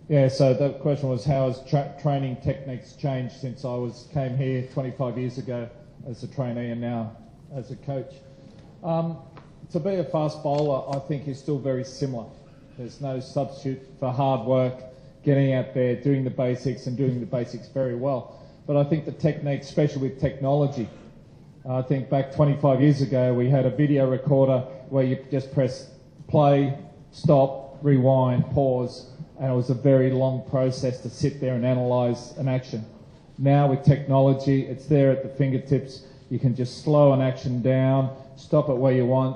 Yeah, so the question was how has training techniques changed since I came here 25 years ago as a trainee and now as a coach. To be a fast bowler, I think is still very similar. There's no substitute for hard work, getting out there, doing the basics and doing the basics very well. But I think the technique, especially with technology, I think back 25 years ago we had a video recorder where you just press play, stop, rewind, pause, and it was a very long process to sit there and analyse an action. Now with technology, it's there at the fingertips. You can just slow an action down, stop it where you want,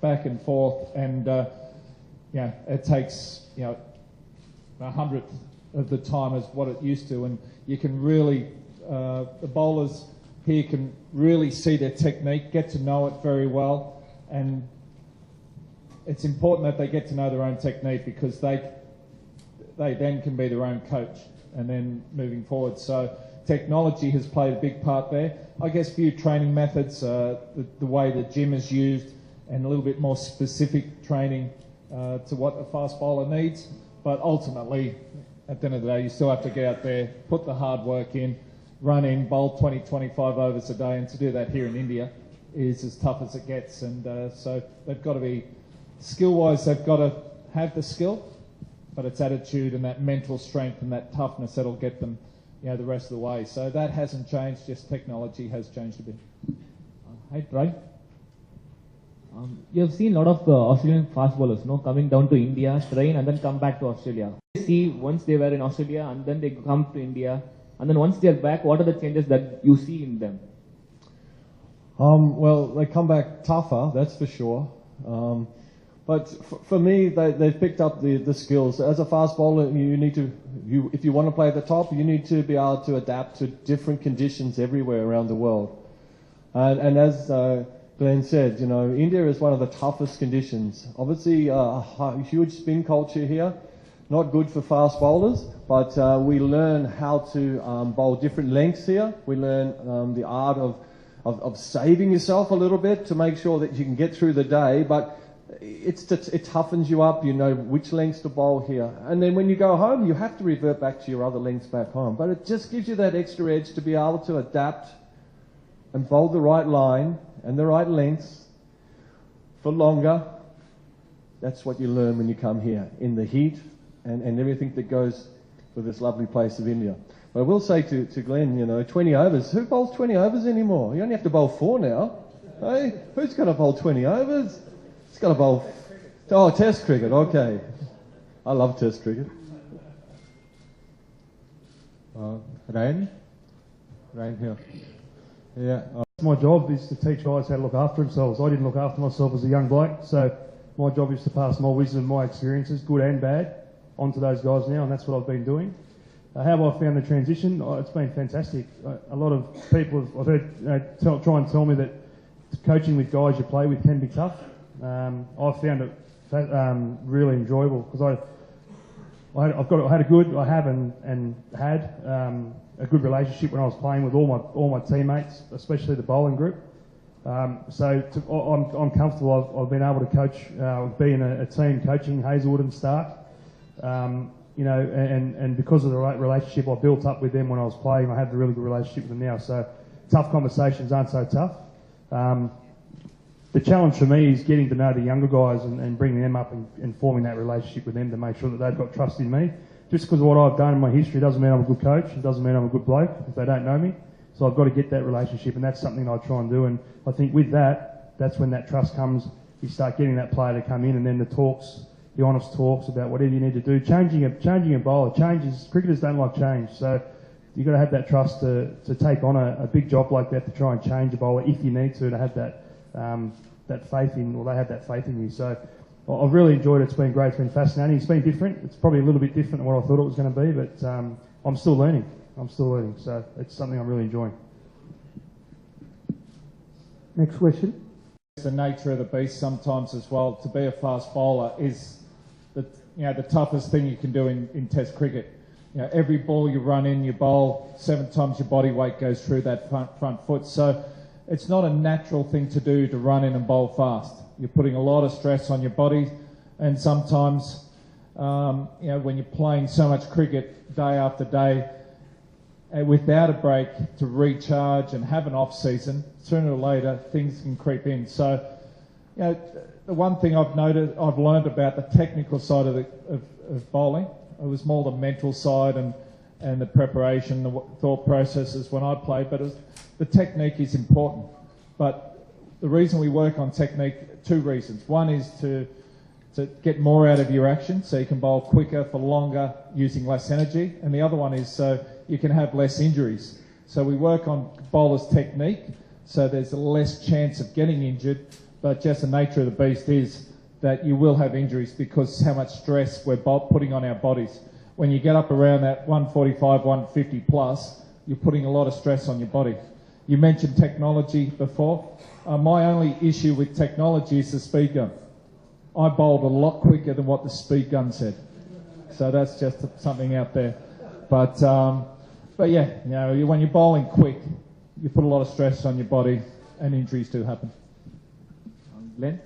back and forth, and it takes a 100th of the time as what it used to, and you can really, the bowlers here can really see their technique, get to know it very well, and it's important that they get to know their own technique because they then can be their own coach and then moving forward. So technology has played a big part there. I guess few training methods, the way the gym is used, and a little bit more specific training to what a fast bowler needs. But ultimately, at the end of the day, you still have to get out there, put the hard work in, run in, bowl 20, 25 overs a day, and to do that here in India is as tough as it gets. And so they've got to be, skill-wise, they've got to have the skill, but it's attitude and that mental strength and that toughness that'll get them, the rest of the way. So that hasn't changed, just technology has changed a bit. Hi, Troy. You have seen a lot of Australian fast bowlers, coming down to India, train, and then come back to Australia. See, once they were in Australia, and then they come to India, and then once they are back, what are the changes that you see in them? Well, they come back tougher, that's for sure. But for me, they've picked up the skills. As a fast bowler, you need to, if you want to play at the top, you need to be able to adapt to different conditions everywhere around the world. And as Glenn said, India is one of the toughest conditions. Obviously, a huge spin culture here, not good for fast bowlers, but we learn how to bowl different lengths here. We learn the art of saving yourself a little bit to make sure that you can get through the day, but it toughens you up. You know which lengths to bowl here. And then when you go home, you have to revert back to your other lengths back home. But it just gives you that extra edge to be able to adapt and bowl the right line and the right lengths for longer. That's what you learn when you come here, in the heat and everything that goes with this lovely place of India. But I will say to Glenn, 20 overs. Who bowls 20 overs anymore? You only have to bowl 4 now. Hey, who's going to bowl 20 overs? It's got to bowl. Oh, Test cricket. Okay, I love Test cricket. Ryan here. Yeah. My job is to teach guys how to look after themselves. I didn't look after myself as a young bloke, so my job is to pass my wisdom, my experiences, good and bad, onto those guys now, and that's what I've been doing. How have I found the transition? It's been fantastic. A lot of people I've heard try and tell me that coaching with guys you play with can be tough. I've found it really enjoyable because I have a good relationship when I was playing with all my teammates, especially the bowling group. I'm comfortable. I've been able to coach, be in a team coaching Hazelwood and Stark. And because of the relationship I built up with them when I was playing, I have a really good relationship with them now. So tough conversations aren't so tough. The challenge for me is getting to know the younger guys and bringing them up and forming that relationship with them to make sure that they've got trust in me. Just because of what I've done in my history doesn't mean I'm a good coach. It doesn't mean I'm a good bloke if they don't know me. So I've got to get that relationship, and that's something I try and do. And I think with that's when that trust comes. You start getting that player to come in, and then the honest talks about whatever you need to do. Changing a bowler. Cricketers don't like change. So you've got to have that trust to take on a big job like that, to try and change a bowler if you need to have that faith in, or they have that faith in you. So I've really enjoyed it. It's been great. It's been fascinating. It's been different. It's probably a little bit different than what I thought it was going to be, but I'm still learning. So it's something I'm really enjoying. Next question. The nature of the beast sometimes as well. To be a fast bowler is the toughest thing you can do in Test cricket. Every ball you run in, you bowl 7 times your body weight goes through that front foot. So it's not a natural thing to do to run in and bowl fast. You're putting a lot of stress on your body, and sometimes when you're playing so much cricket day after day, without a break to recharge and have an off season, sooner or later things can creep in. So, the one thing I've learned about the technical side of bowling, it was more the mental side and the preparation, the thought processes when I played, but the technique is important. But the reason we work on technique, two reasons. One is to get more out of your action, so you can bowl quicker for longer using less energy, and the other one is so you can have less injuries. So we work on bowlers' technique, so there's less chance of getting injured, but just the nature of the beast is that you will have injuries because how much stress we're putting on our bodies. When you get up around that 145, 150 plus, you're putting a lot of stress on your body. You mentioned technology before. My only issue with technology is the speed gun. I bowled a lot quicker than what the speed gun said. So that's just something out there. But yeah, when you're bowling quick, you put a lot of stress on your body and injuries do happen. Glenn?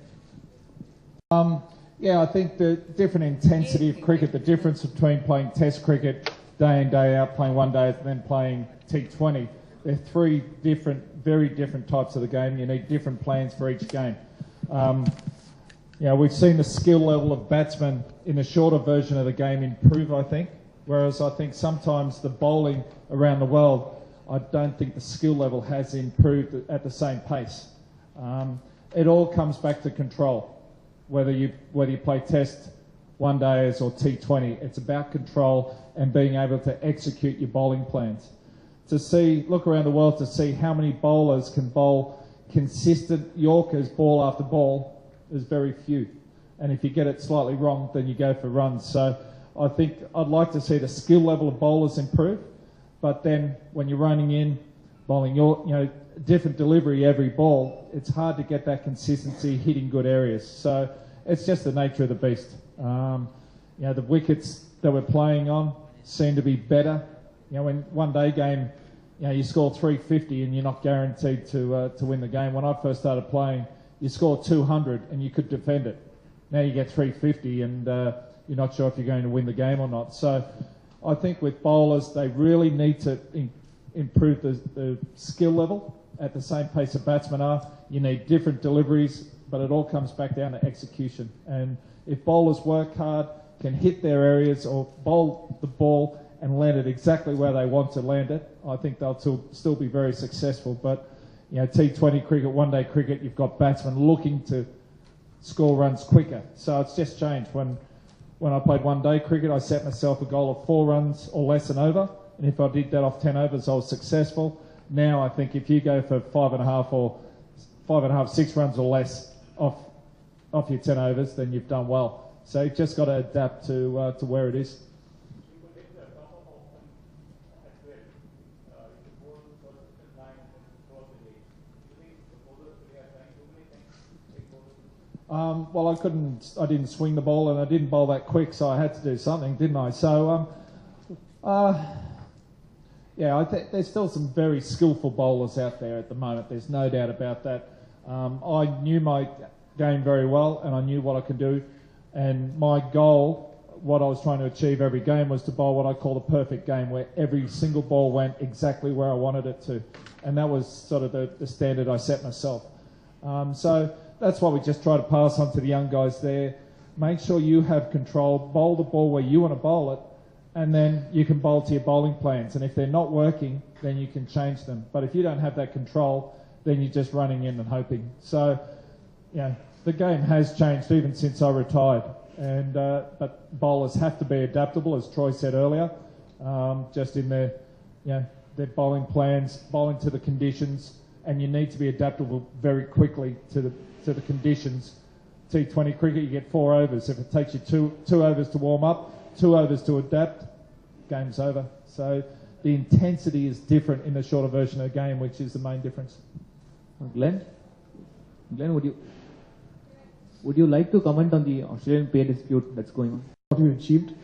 I think the different intensity of cricket, the difference between playing Test cricket day in, day out, playing one day and then playing T20, they're three very different types of the game. You need different plans for each game. We've seen the skill level of batsmen in the shorter version of the game improve, I think, whereas I think sometimes the bowling around the world, I don't think the skill level has improved at the same pace. It all comes back to control. Whether you play Test, one days or T20, it's about control and being able to execute your bowling plans. Look around the world to see how many bowlers can bowl consistent Yorkers ball after ball. There's very few, and if you get it slightly wrong, then you go for runs. So I think I'd like to see the skill level of bowlers improve, but then when you're running in, bowling different delivery every ball, it's hard to get that consistency hitting good areas. So it's just the nature of the beast. The wickets that we're playing on seem to be better. When one day game, you score 350 and you're not guaranteed to win the game. When I first started playing, you score 200 and you could defend it. Now you get 350 and you're not sure if you're going to win the game or not. So I think with bowlers, they really need to improve the skill level at the same pace that batsmen are. You need different deliveries, but it all comes back down to execution. And if bowlers work hard, can hit their areas or bowl the ball and land it exactly where they want to land it, I think they'll still be very successful. But T20 cricket, one-day cricket, you've got batsmen looking to score runs quicker. So it's just changed. When I played one-day cricket, I set myself a goal of 4 runs or less and over. And if I did that off 10 overs, I was successful. Now I think if you go for 5.5, 6 runs or less off your 10 overs, then you've done well. So you've just got to adapt to where it is. I didn't swing the ball and I didn't bowl that quick, so I had to do something, didn't I? So, I think there's still some very skillful bowlers out there at the moment. There's no doubt about that. I knew my game very well and I knew what I could do. And my goal, what I was trying to achieve every game, was to bowl what I call the perfect game, where every single ball went exactly where I wanted it to. And that was sort of the standard I set myself. So that's why we just try to pass on to the young guys there. Make sure you have control, bowl the ball where you want to bowl it, and then you can bowl to your bowling plans. And if they're not working, then you can change them. But if you don't have that control, then you're just running in and hoping. So, the game has changed even since I retired. And but bowlers have to be adaptable, as Troy said earlier, just in their bowling plans, bowling to the conditions, and you need to be adaptable very quickly to the conditions. T20 cricket, you get 4 overs. If it takes you two overs to warm up, 2 overs to adapt, game's over. So the intensity is different in the shorter version of the game, which is the main difference. Glenn, would you like to comment on the Australian pay dispute that's going on? What we achieved,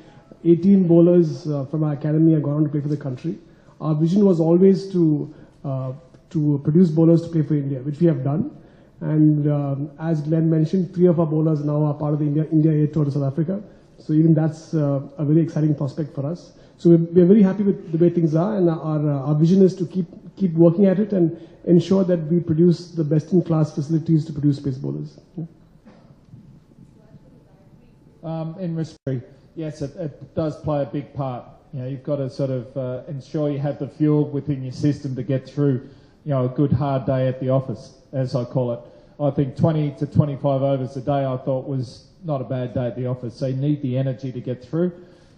18 bowlers from our academy have gone on to play for the country. Our vision was always to produce bowlers to play for India, which we have done. And as Glenn mentioned, 3 of our bowlers now are part of the India A tour to South Africa. So even that's a very exciting prospect for us. So we're very happy with the way things are, and our vision is to keep working at it and ensure that we produce the best-in-class facilities to produce pace bowlers. Yeah. In respect, yes, it does play a big part. You know, you've got to sort of ensure you have the fuel within your system to get through, you know, a good hard day at the office, as I call it. I think 20 to 25 overs a day I thought was not a bad day at the office. So you need the energy to get through.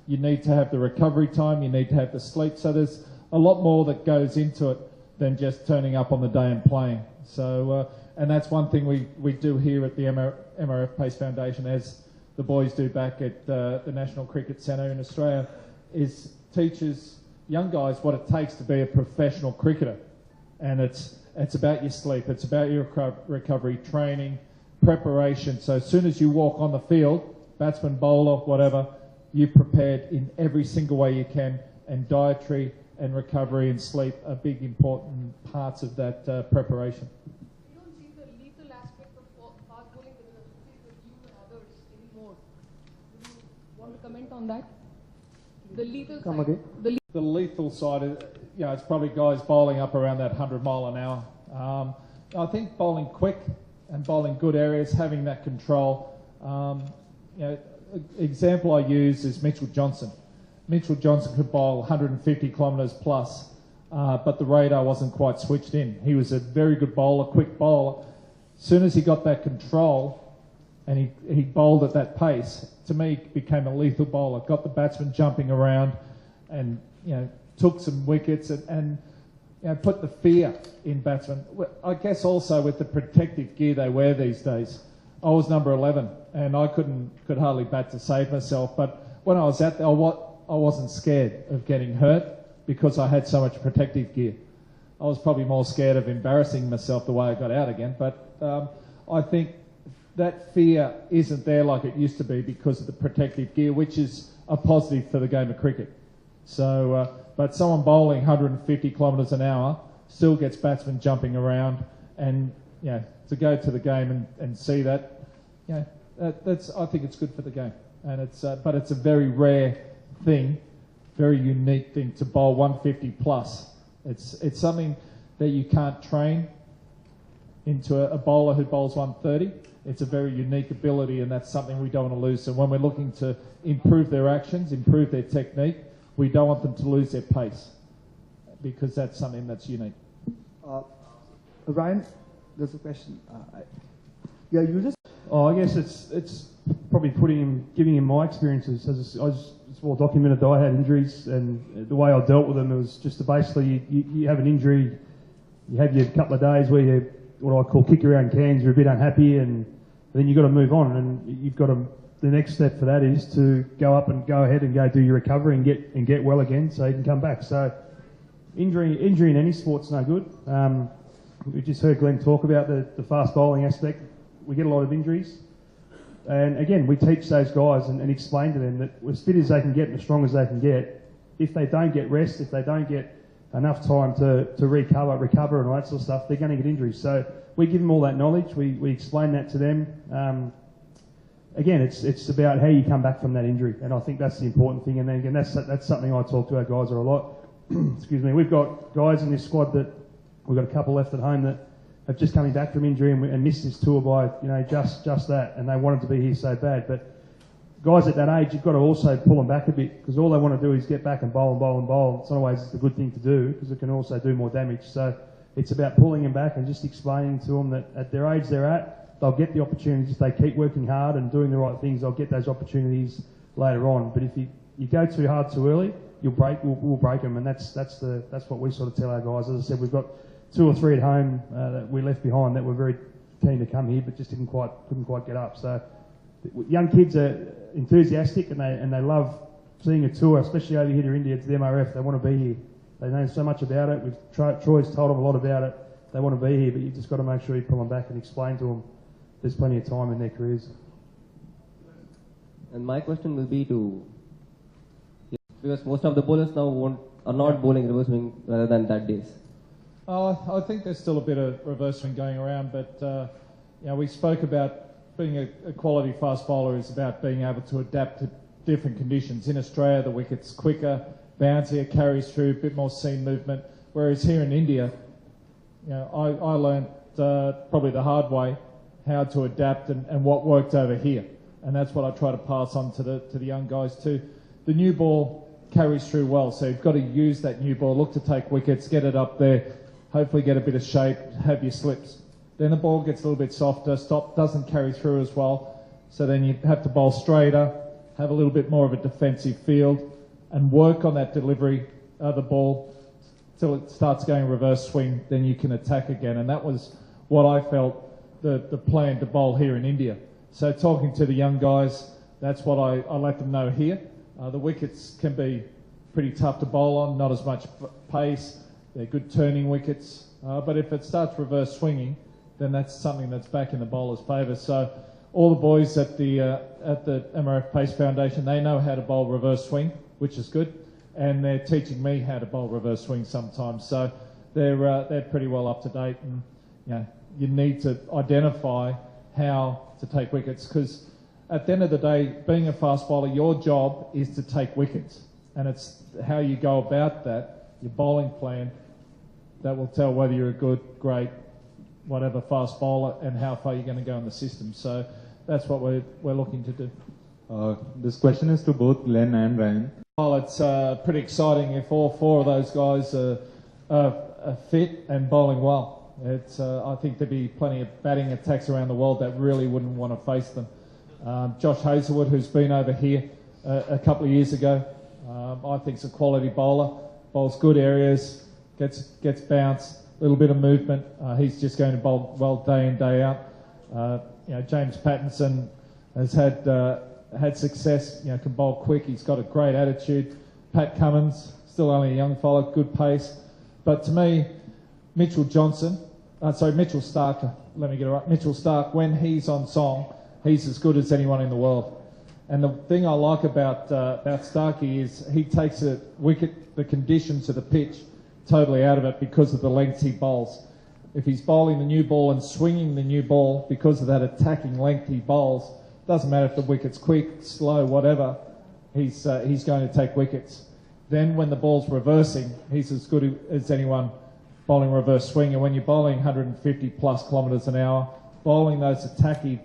You need to have the recovery time. You need to have the sleep. So there's a lot more that goes into it than just turning up on the day and playing. So, and that's one thing we do here at the MRF Pace Foundation, as the boys do back at the National Cricket Centre in Australia, is teaches young guys what it takes to be a professional cricketer. And it's about your sleep, it's about your recovery, training, preparation. So as soon as you walk on the field, batsman, bowler, whatever, you've prepared in every single way you can, and dietary and recovery and sleep are big important parts of that preparation. You don't see the lethal aspect of fast bowling with you and others anymore. Do you want to comment on that? The lethal Come side. again? The lethal side, you know, it's probably guys bowling up around that 100 mile an hour. I think bowling quick and bowling good areas, having that control. You know, example I use is Mitchell Johnson. Mitchell Johnson could bowl 150 kilometres plus, but the radar wasn't quite switched in. He was a very good bowler, quick bowler. As soon as he got that control and he bowled at that pace, to me became a lethal bowler. Got the batsman jumping around and, you know, took some wickets and you know, put the fear in batsmen. I guess also with the protective gear they wear these days. I was number 11 and I could hardly bat to save myself, but when I was out there, I wasn't scared of getting hurt because I had so much protective gear. I was probably more scared of embarrassing myself the way I got out again, but I think that fear isn't there like it used to be because of the protective gear, which is a positive for the game of cricket. So, but someone bowling 150 kilometres an hour still gets batsmen jumping around, and you know, to go to the game and see that, you know, that's, I think it's good for the game, and it's but it's a very rare thing, very unique thing to bowl 150 plus. It's something that you can't train into a bowler who bowls 130. It's a very unique ability, and that's something we don't want to lose. So when we're looking to improve their actions, improve their technique, we don't want them to lose their pace, because that's something that's unique. Ryan, there's a question. Yeah, you just. Oh, I guess it's probably giving him my experiences. It's well documented that I had injuries, and the way I dealt with them, it was just to basically you have an injury, you have your couple of days where you, what I call kick around cans, you're a bit unhappy, and then you've got to move on, and you've got to. The next step for that is to go ahead and go do your recovery and get well again, so you can come back. So injury in any sport's no good. We just heard Glenn talk about the fast bowling aspect. We get a lot of injuries, and again we teach those guys and explain to them that as fit as they can get and as strong as they can get, if they don't get rest, if they don't get enough time to recover and all that sort of stuff, they're going to get injuries. So we give them all that knowledge. We explain that to them. Again, it's about how you come back from that injury, and I think that's the important thing. And then again, that's something I talk to our guys a lot. Excuse me. We've got guys in this squad that we've got a couple left at home that have just coming back from injury and missed this tour by just that, and they wanted to be here so bad. But guys at that age, you've got to also pull them back a bit, because all they want to do is get back and bowl and bowl and bowl. It's not always a good thing to do, because it can also do more damage. So it's about pulling them back and just explaining to them that at their age they're at, they'll get the opportunities. If they keep working hard and doing the right things, they'll get those opportunities later on. But if you go too hard too early, we'll break them, and that's what we sort of tell our guys. As I said, we've got 2 or 3 at home that we left behind that were very keen to come here, but just couldn't quite get up. So young kids are enthusiastic, and they love seeing a tour, especially over here to India, to the MRF. They want to be here. They know so much about it. Troy's told them a lot about it. They want to be here, but you've just got to make sure you pull them back and explain to them there's plenty of time in their careers. And my question will be because most of the bowlers now are not bowling reverse swing rather than that days. I think there's still a bit of reverse swing going around, but we spoke about being a quality fast bowler is about being able to adapt to different conditions. In Australia, the wicket's quicker, bouncier, carries through, a bit more seam movement. Whereas here in India, I learned probably the hard way how to adapt and what worked over here. And that's what I try to pass on to the young guys too. The new ball carries through well, so you've got to use that new ball, look to take wickets, get it up there, hopefully get a bit of shape, have your slips. Then the ball gets a little bit softer, doesn't carry through as well, so then you have to bowl straighter, have a little bit more of a defensive field, and work on that delivery of the ball till it starts going reverse swing, then you can attack again. And that was what I felt the plan to bowl here in India. So talking to the young guys, that's what I let them know here. The wickets can be pretty tough to bowl on, not as much pace, they're good turning wickets, but if it starts reverse swinging, then that's something that's back in the bowler's favour. So all the boys at the MRF Pace Foundation, they know how to bowl reverse swing, which is good, and they're teaching me how to bowl reverse swing sometimes. So they're pretty well up to date, and you need to identify how to take wickets, because at the end of the day, being a fast bowler, your job is to take wickets, and it's how you go about that, your bowling plan, that will tell whether you're a good, great, whatever fast bowler and how far you're going to go in the system. So that's what we're looking to do. This question is to both Glenn and Ryan. Well, it's pretty exciting if all four of those guys are fit and bowling well. I think there'd be plenty of batting attacks around the world that really wouldn't want to face them. Josh Hazlewood, who's been over here a couple of years ago, I think is a quality bowler. Bowls good areas, gets bounce, a little bit of movement. He's just going to bowl well day in, day out. James Pattinson has had success. Can bowl quick. He's got a great attitude. Pat Cummins, still only a young fella, good pace. But to me, Mitchell Stark, let me get it right. Mitchell Stark, when he's on song, he's as good as anyone in the world. And the thing I like about Starkey is he takes the conditions of the pitch totally out of it because of the length he bowls. If he's bowling the new ball and swinging the new ball because of that attacking length he bowls, doesn't matter if the wicket's quick, slow, whatever, he's going to take wickets. Then when the ball's reversing, he's as good as anyone bowling reverse swing. And when you're bowling 150 plus kilometres an hour, bowling those attacking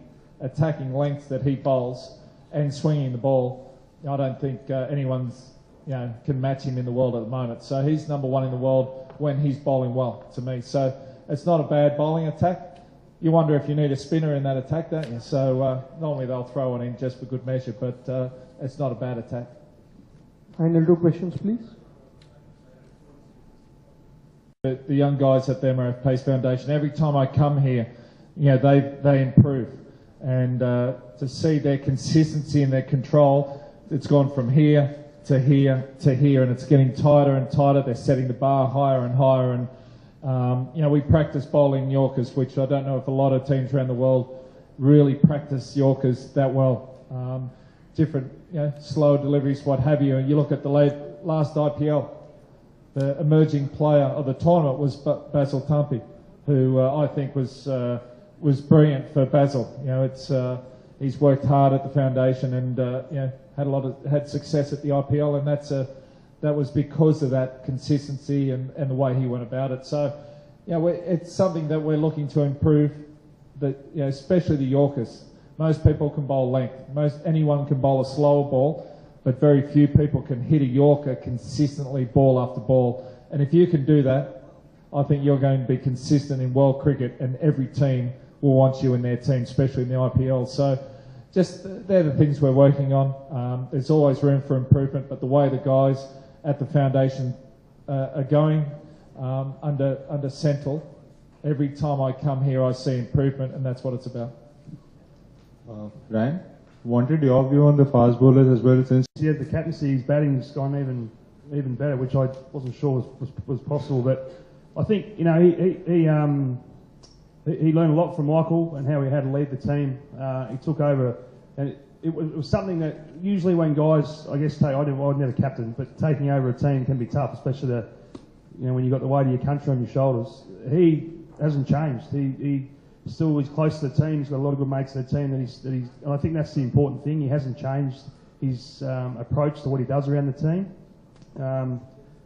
lengths that he bowls and swinging the ball, I don't think anyone's can match him in the world at the moment. So he's number one in the world when he's bowling well, to me. So it's not a bad bowling attack. You wonder if you need a spinner in that attack, don't you? So normally they'll throw one in just for good measure, but it's not a bad attack. Final two questions, please. The young guys at the MRF Pace Foundation, every time I come here, they improve. And to see their consistency and their control, it's gone from here to here to here, and it's getting tighter and tighter. They're setting the bar higher and higher. And, we practice bowling Yorkers, which I don't know if a lot of teams around the world really practice Yorkers that well. Different, slow deliveries, what have you. And you look at the last IPL, the emerging player of the tournament was Basil Tumpey, who I think was brilliant for Basil. He's worked hard at the foundation and had success at the IPL, and that was because of that consistency and the way he went about it. So, it's something that we're looking to improve. That especially the Yorkers. Most people can bowl length. Anyone can bowl a slower ball, but very few people can hit a Yorker consistently, ball after ball. And if you can do that, I think you're going to be consistent in world cricket, and every team will want you in their team, especially in the IPL. So they're the things we're working on. There's always room for improvement, but the way the guys at the foundation are going under Central, every time I come here I see improvement, and that's what it's about. Ryan, wanted your view on the fast bowlers as well, since the captaincy, his batting's gone even better, which I wasn't sure was possible. But I think he learned a lot from Michael and how he had to lead the team. He took over, and it was something that usually when guys, I guess, I'd never captain, but taking over a team can be tough, especially when you've got the weight of your country on your shoulders. He hasn't changed. He still is close to the team. He's got a lot of good mates in the team and I think that's the important thing. He hasn't changed his approach to what he does around the team.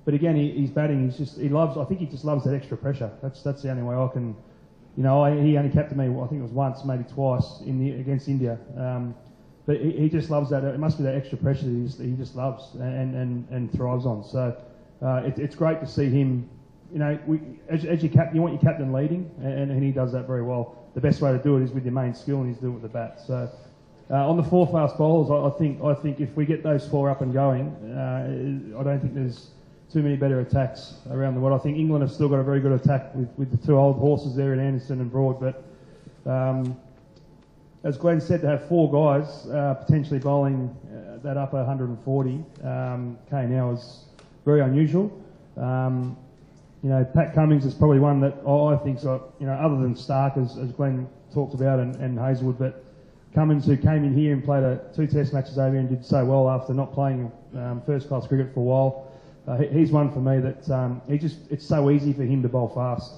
But again, his batting, I think he just loves that extra pressure. That's the only way I can, he only captained me, I think it was once, maybe twice against India. But he just loves that. It must be that extra pressure that he just loves and thrives on. So it's great to see him. As you want your captain leading, and he does that very well. The best way to do it is with your main skill, and he's doing it with the bat. So on the 4 fast bowlers, I think if we get those 4 up and going, I don't think there's too many better attacks around the world. I think England have still got a very good attack with the 2 old horses there in Anderson and Broad. But as Glenn said, to have 4 guys potentially bowling that upper 140 k now is very unusual. Pat Cummins is probably one that I think, other than Stark, as Glenn talked about, and Hazelwood, but Cummins, who came in here and played 2 test matches over here and did so well after not playing first-class cricket for a while. He's one for me that it's so easy for him to bowl fast.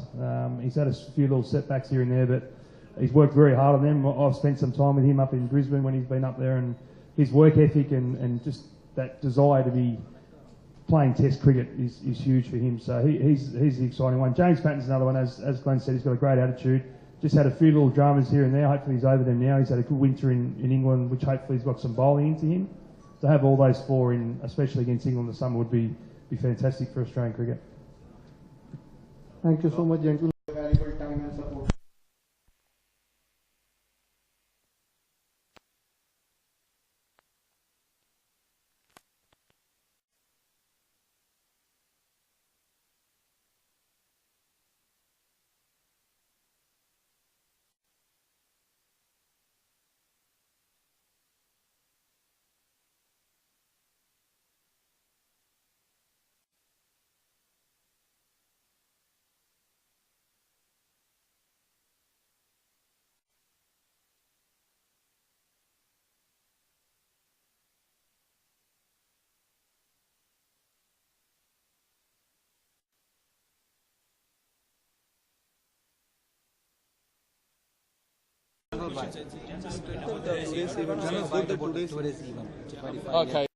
He's had a few little setbacks here and there, but he's worked very hard on them. I've spent some time with him up in Brisbane when he's been up there, and his work ethic and just that desire to be playing test cricket is huge for him. So he's the exciting one. James Patton's another one, as Glenn said, he's got a great attitude. Just had a few little dramas here and there. Hopefully he's over them now. He's had a good winter in England, which hopefully he's got some bowling into him. To have all those 4 in, especially against England in the summer, would be fantastic for Australian cricket. Thank you so much, gentlemen. Valuable time and support. Okay.